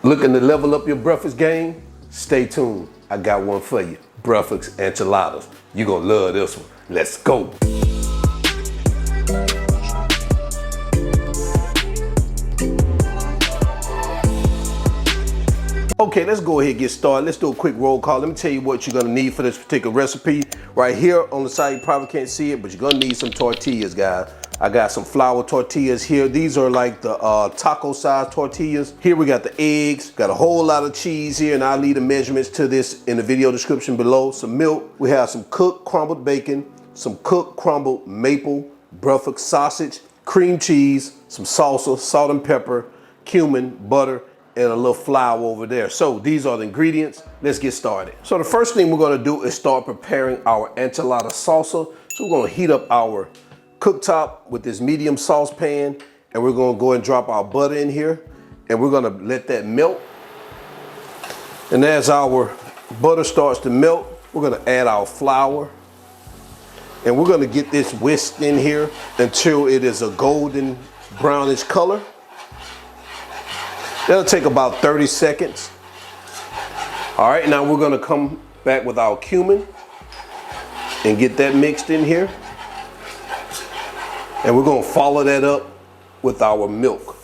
Looking to level up your breakfast game? Stay tuned. I got one for you. Breakfast enchiladas. You're gonna love this one. Let's go. Okay, let's go ahead and get started. Let's do a quick roll call. Let me tell you what you're gonna need for this particular recipe. Right here on the side, you probably can't see it, but you're gonna need some tortillas, guys. I got some flour tortillas here. These are like the taco size tortillas. Here we got the eggs, got a whole lot of cheese here, and I'll leave the measurements to this in the video description below. Some milk. We have some cooked crumbled bacon, some cooked crumbled maple breakfast sausage, cream cheese, some salsa, salt and pepper, cumin, butter, and a little flour over there. So these are the ingredients. Let's get started. So the first thing we're gonna do is start preparing our enchilada salsa. So we're gonna heat up our cooktop with this medium saucepan, and we're gonna go and drop our butter in here, and we're gonna let that melt. And as our butter starts to melt, we're gonna add our flour, and we're gonna get this whisked in here until it is a golden brownish color. That'll take about 30 seconds. All right, now we're gonna come back with our cumin and get that mixed in here. And we're gonna follow that up with our milk.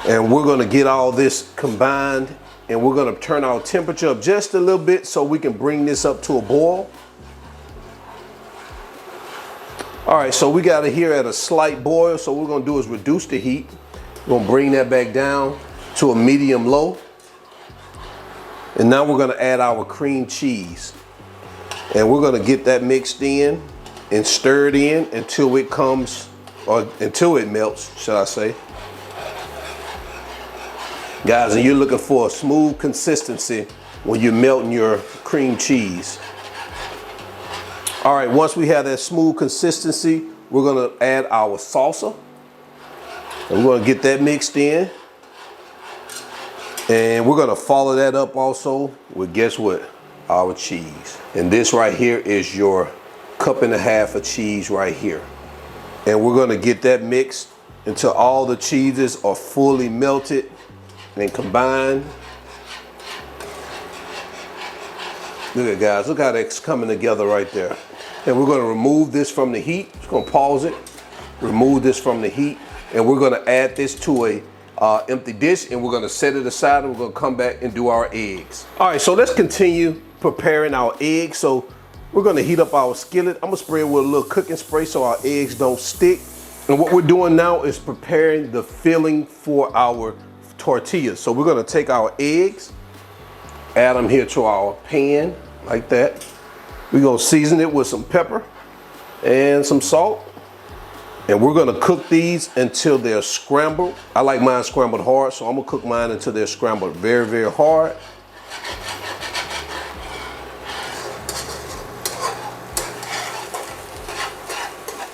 And we're gonna get all this combined, and we're gonna turn our temperature up just a little bit so we can bring this up to a boil. All right, so we got it here at a slight boil. So what we're gonna do is reduce the heat. We're gonna bring that back down to a medium low. And now we're gonna add our cream cheese. And we're gonna get that mixed in and stir it in until it comes, or until it melts, should I say. Guys, and you're looking for a smooth consistency when you're melting your cream cheese. All right, once we have that smooth consistency, we're gonna add our salsa. And we're gonna get that mixed in. And we're gonna follow that up also with, guess what? Our cheese. And this right here is your 1.5 cups of cheese right here. And we're gonna get that mixed until all the cheeses are fully melted and combined. Look at, guys, look how that's coming together right there. And we're gonna remove this from the heat. Just gonna pause it, remove this from the heat, and we're gonna add this to a empty dish, and we're gonna set it aside, and we're gonna come back and do our eggs. All right, so let's continue preparing our eggs. So we're gonna heat up our skillet. I'm gonna spray it with a little cooking spray so our eggs don't stick. And what we're doing now is preparing the filling for our tortillas. So we're gonna take our eggs, add them here to our pan, like that. We're gonna season it with some pepper and some salt. And we're gonna cook these until they're scrambled. I like mine scrambled hard, so I'm gonna cook mine until they're scrambled very, very hard.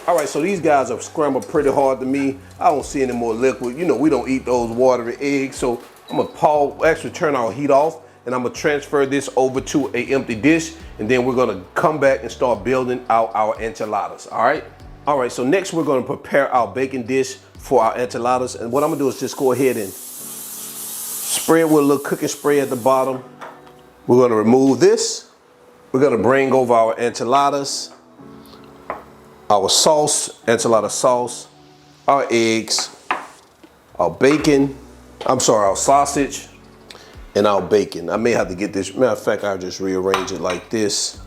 All right, so these guys are scrambled pretty hard to me. I don't see any more liquid. You know, we don't eat those watery eggs, so I'm gonna actually turn our heat off, and I'm gonna transfer this over to an empty dish, and then we're gonna come back and start building out our enchiladas, all right? All right, so next we're gonna prepare our baking dish for our enchiladas, and what I'm gonna do is just go ahead and spray it with a little cooking spray at the bottom. We're gonna remove this. We're gonna bring over our enchiladas, our sauce, enchilada sauce, our eggs, our bacon, our sausage, and our bacon. I may have to get this, matter of fact, I'll just rearrange it like this.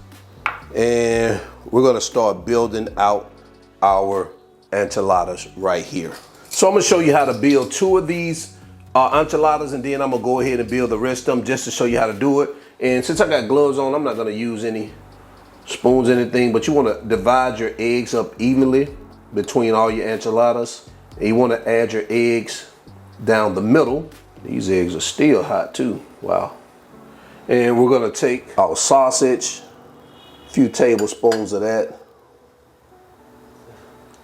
And we're gonna start building out our enchiladas right here. So I'm gonna show you how to build 2 of these enchiladas, and then I'm gonna go ahead and build the rest of them just to show you how to do it. And since I got gloves on, I'm not gonna use any spoons, anything, but you wanna divide your eggs up evenly between all your enchiladas. And you wanna add your eggs down the middle. These eggs are still hot too, wow. And we're gonna take our sausage, a few tablespoons of that,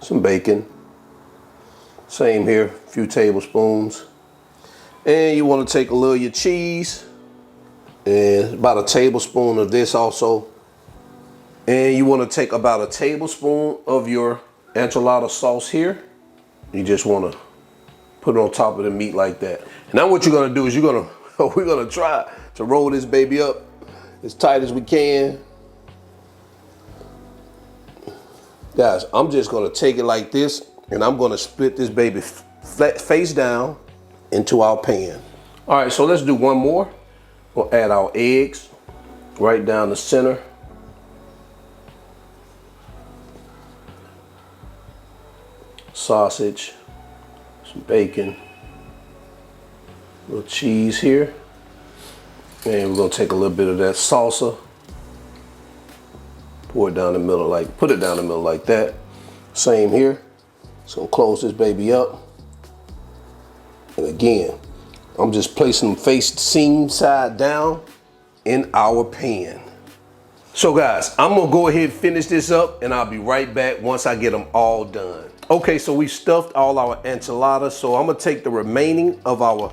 some bacon, same here, a few tablespoons. And you wanna take a little of your cheese, and about a tablespoon of this also. And you wanna take about a tablespoon of your enchilada sauce here. You just wanna Put it on top of the meat like that. And now what you're gonna do is we're gonna try to roll this baby up as tight as we can. Guys, I'm just gonna take it like this and I'm gonna split this baby flat face down into our pan. All right, so let's do one more. We'll add our eggs right down the center. Sausage, some bacon, a little cheese here. And we're gonna take a little bit of that salsa, pour it down the middle put it down the middle like that. Same here. Just gonna close this baby up. And again, I'm just placing them face seam side down in our pan. So guys, I'm gonna go ahead and finish this up and I'll be right back once I get them all done. Okay, so we stuffed all our enchiladas. So I'm gonna take the remaining of our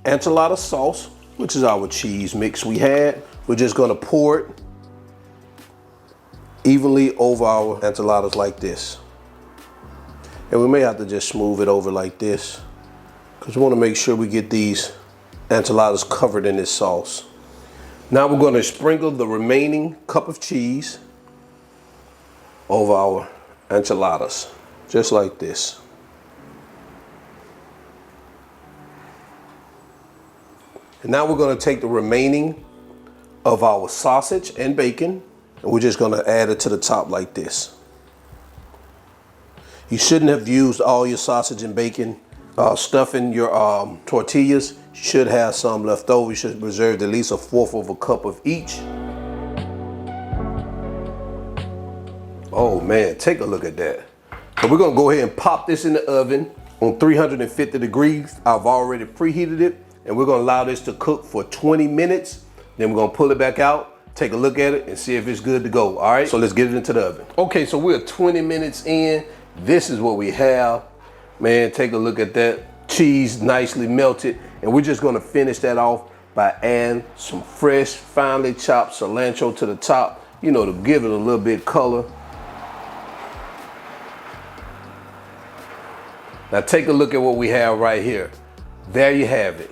enchilada sauce, which is our cheese mix we had. We're just gonna pour it evenly over our enchiladas like this. And we may have to just smooth it over like this because we wanna make sure we get these enchiladas covered in this sauce. Now we're gonna sprinkle the remaining cup of cheese over our enchiladas, just like this. And now we're gonna take the remaining of our sausage and bacon and we're just gonna add it to the top like this. You shouldn't have used all your sausage and bacon stuffing your tortillas. You should have some left over. You should reserve at least 1/4 of a cup of each. Oh man, take a look at that. So we're gonna go ahead and pop this in the oven on 350 degrees. I've already preheated it and we're gonna allow this to cook for 20 minutes. Then we're gonna pull it back out, take a look at it and see if it's good to go. All right, so let's get it into the oven. Okay, so we're 20 minutes in. This is what we have. Man, take a look at that. Cheese nicely melted. And we're just gonna finish that off by adding some fresh, finely chopped cilantro to the top, you know, to give it a little bit color. Now take a look at what we have right here. There you have it.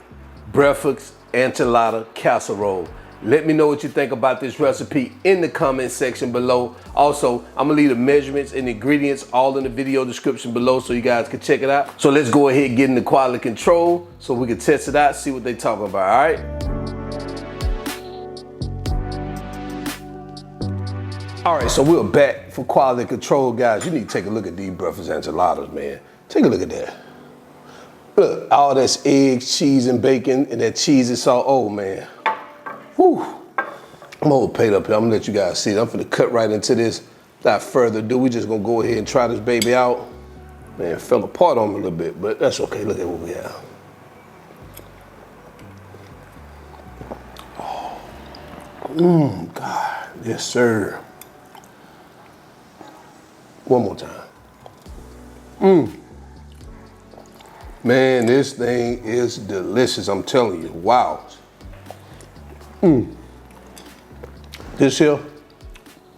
Breakfast enchilada casserole. Let me know what you think about this recipe in the comment section below. Also, I'm gonna leave the measurements and ingredients all in the video description below so you guys can check it out. So let's go ahead and get into quality control so we can test it out, see what they talking about, all right? All right, so we're back for quality control, guys. You need to take a look at these breakfast enchiladas, man. Take a look at that. Look, all that's eggs, cheese, and bacon, and that cheese is all, oh man. Whew. I'm gonna hold plate up here. I'm gonna let you guys see it. I'm gonna cut right into this. Without further ado, we just gonna go ahead and try this baby out. Man, it fell apart on me a little bit, but that's okay. Look at what we have. Oh, God, yes sir. One more time. Man, this thing is delicious, I'm telling you, wow. This here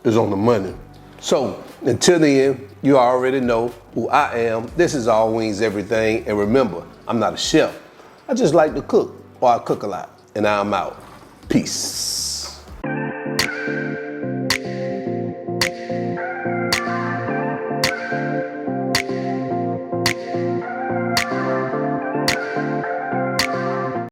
is on the money. So, until the end, you already know who I am. This is All Wings Everything. And remember, I'm not a chef. I just like to cook, or I cook a lot. And I'm out. Peace.